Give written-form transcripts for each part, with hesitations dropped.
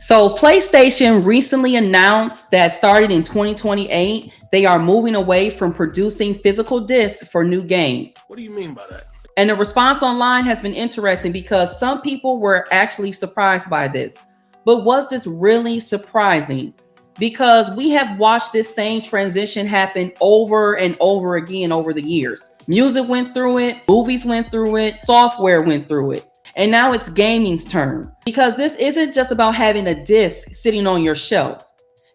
So PlayStation recently announced that starting in 2028, they are moving away from producing physical discs for new games. What do you mean by that? And the response online has been interesting because some people were actually surprised by this. But was this really surprising? Because we have watched this same transition happen over and over again over the years. Music went through it, movies went through it, software went through it. And now it's gaming's turn. Because this isn't just about having a disc sitting on your shelf.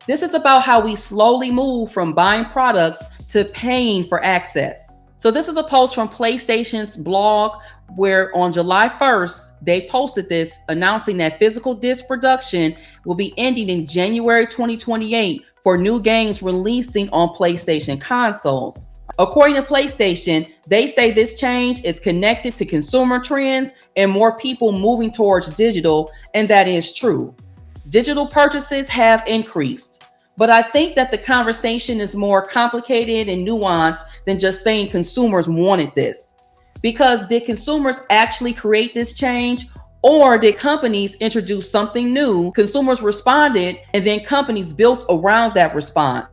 This is about how we slowly move from buying products to paying for access. So this is a post from PlayStation's blog where on July 1st, they posted this announcing that physical disc production will be ending in January 2028 for new games releasing on PlayStation consoles. According to PlayStation, they say this change is connected to consumer trends and more people moving towards digital, and that is true. Digital purchases have increased, but I think that the conversation is more complicated and nuanced than just saying consumers wanted this. Because did consumers actually create this change, or did companies introduce something new, consumers responded, and then companies built around that response?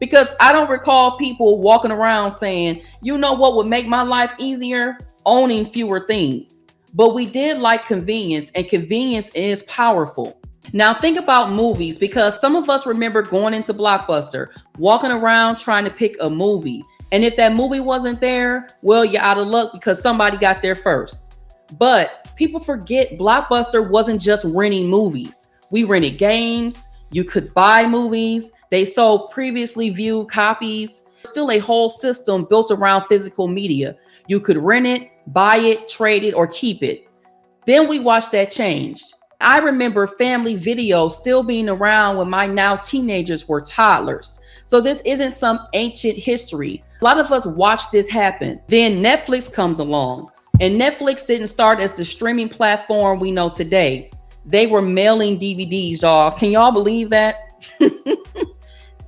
Because I don't recall people walking around saying, you know what would make my life easier? Owning fewer things. But we did like convenience, and convenience is powerful. Now think about movies, because some of us remember going into Blockbuster, walking around trying to pick a movie. And if that movie wasn't there, well, you're out of luck because somebody got there first. But people forget Blockbuster wasn't just renting movies. We rented games. You could buy movies. They sold previously viewed copies. Still a whole system built around physical media. You could rent it, buy it, trade it, or keep it. Then we watched that change. I remember family video still being around when my now teenagers were toddlers. So this isn't some ancient history. A lot of us watched this happen. Then Netflix comes along. And Netflix didn't start as the streaming platform we know today. They were mailing DVDs, y'all. Can y'all believe that?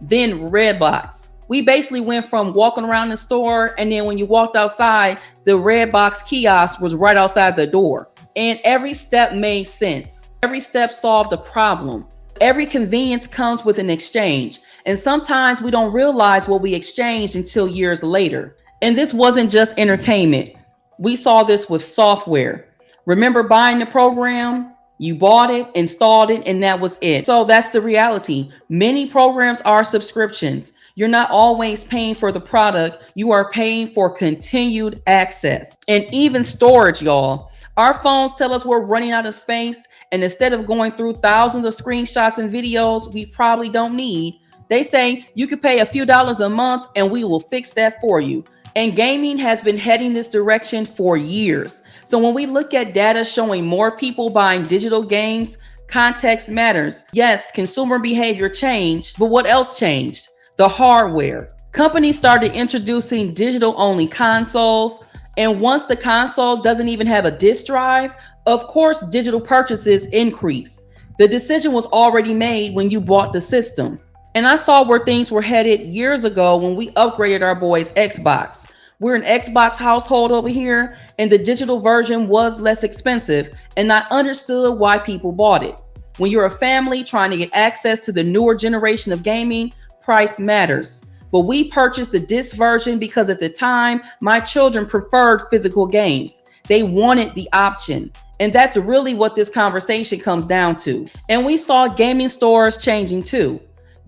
Then Redbox. We basically went from walking around the store, and then when you walked outside, the Redbox kiosk was right outside the door. And every step made sense. Every step solved a problem. Every convenience comes with an exchange. And sometimes we don't realize what we exchanged until years later. And this wasn't just entertainment. We saw this with software. Remember buying the program? You bought it, installed it, and that was it. So that's the reality. Many programs are subscriptions. You're not always paying for the product. You are paying for continued access. And even storage, y'all. Our phones tell us we're running out of space. And instead of going through thousands of screenshots and videos we probably don't need, they say you could pay a few dollars a month and we will fix that for you. And gaming has been heading this direction for years. So when we look at data showing more people buying digital games, context matters. Yes, consumer behavior changed, but what else changed? The hardware. Companies started introducing digital-only consoles, and once the console doesn't even have a disk drive, of course, digital purchases increase. The decision was already made when you bought the system. And I saw where things were headed years ago when we upgraded our boy's Xbox. We're an Xbox household over here, and the digital version was less expensive, and I understood why people bought it. When you're a family trying to get access to the newer generation of gaming, price matters. But we purchased the disc version because at the time, my children preferred physical games. They wanted the option. And that's really what this conversation comes down to. And we saw gaming stores changing too.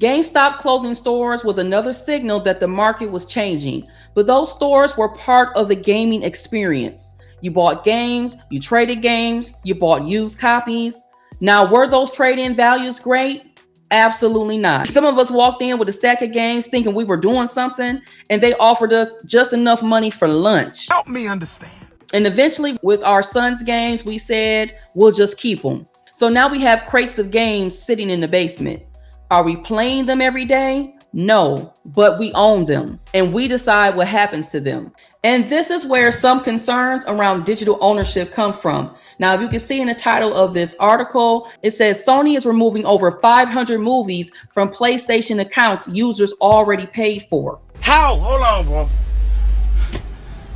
GameStop closing stores was another signal that the market was changing, but those stores were part of the gaming experience. You bought games, you traded games, you bought used copies. Now, were those trade-in values great? Absolutely not. Some of us walked in with a stack of games thinking we were doing something, and they offered us just enough money for lunch. Help me understand. And eventually, with our son's games, we said, we'll just keep them. So now we have crates of games sitting in the basement. Are we playing them every day? No, but we own them and we decide what happens to them. And this is where some concerns around digital ownership come from. Now, if you can see in the title of this article, it says Sony is removing over 500 movies from PlayStation accounts users already paid for. How? Hold on, bro.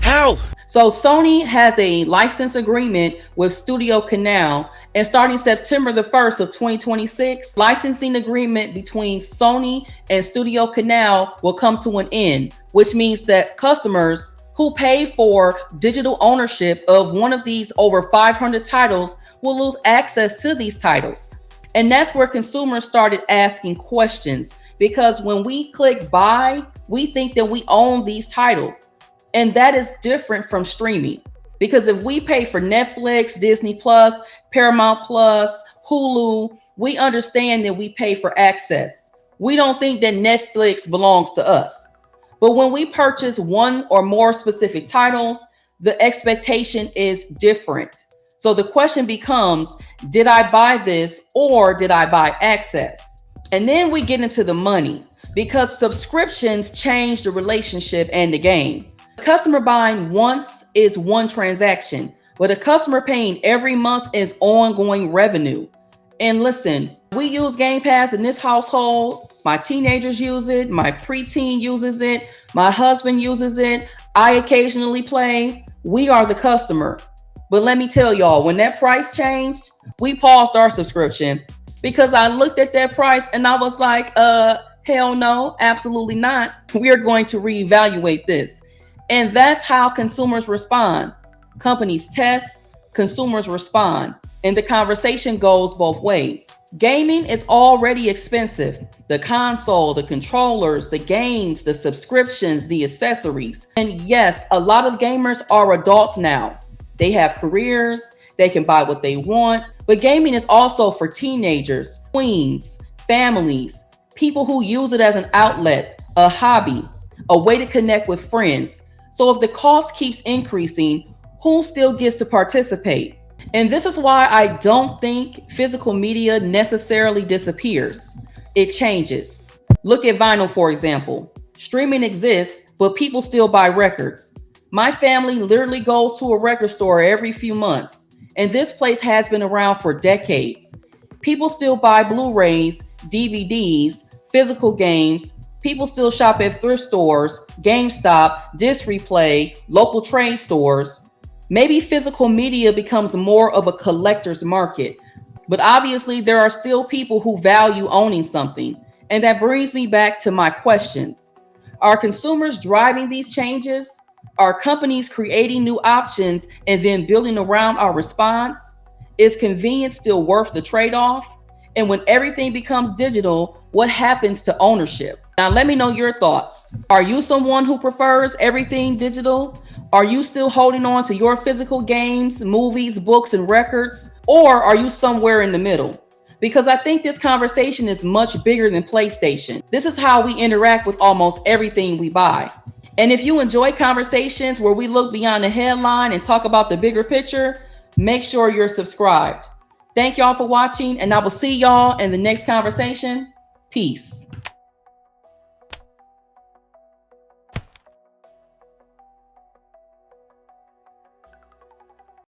Help! So Sony has a license agreement with Studio Canal, and starting September the 1st of 2026, licensing agreement between Sony and Studio Canal will come to an end, which means that customers who pay for digital ownership of one of these over 500 titles will lose access to these titles. And that's where consumers started asking questions, because when we click buy, we think that we own these titles. And that is different from streaming, because if we pay for Netflix, Disney Plus, Paramount Plus, Hulu, we understand that we pay for access. We don't think that Netflix belongs to us. But when we purchase one or more specific titles, the expectation is different. So the question becomes, did I buy this or did I buy access? And then we get into the money, because subscriptions change the relationship and the game. A customer buying once is one transaction, but a customer paying every month is ongoing revenue. And listen, we use Game Pass in this household. My teenagers use it. My preteen uses it. My husband uses it. I occasionally play. We are the customer. But let me tell y'all, when that price changed, we paused our subscription, because I looked at that price and I was like, hell no, absolutely not. We are going to reevaluate this. And that's how consumers respond. Companies test, consumers respond, and the conversation goes both ways. Gaming is already expensive. The console, the controllers, the games, the subscriptions, the accessories. And yes, a lot of gamers are adults now. They have careers, they can buy what they want, but gaming is also for teenagers, tweens, families, people who use it as an outlet, a hobby, a way to connect with friends. So if the cost keeps increasing, who still gets to participate? And this is why I don't think physical media necessarily disappears. It changes. Look at vinyl, for example. Streaming exists, but people still buy records. My family literally goes to a record store every few months, and this place has been around for decades. People still buy Blu-rays, DVDs, physical games. People still shop at thrift stores, GameStop, Disc Replay, local trade stores. Maybe physical media becomes more of a collector's market, but obviously there are still people who value owning something. And that brings me back to my questions. Are consumers driving these changes? Are companies creating new options and then building around our response? Is convenience still worth the trade-off? And when everything becomes digital, what happens to ownership? Now, let me know your thoughts. Are you someone who prefers everything digital? Are you still holding on to your physical games, movies, books, and records? Or are you somewhere in the middle? Because I think this conversation is much bigger than PlayStation. This is how we interact with almost everything we buy. And if you enjoy conversations where we look beyond the headline and talk about the bigger picture, make sure you're subscribed. Thank y'all for watching, and I will see y'all in the next conversation. Peace.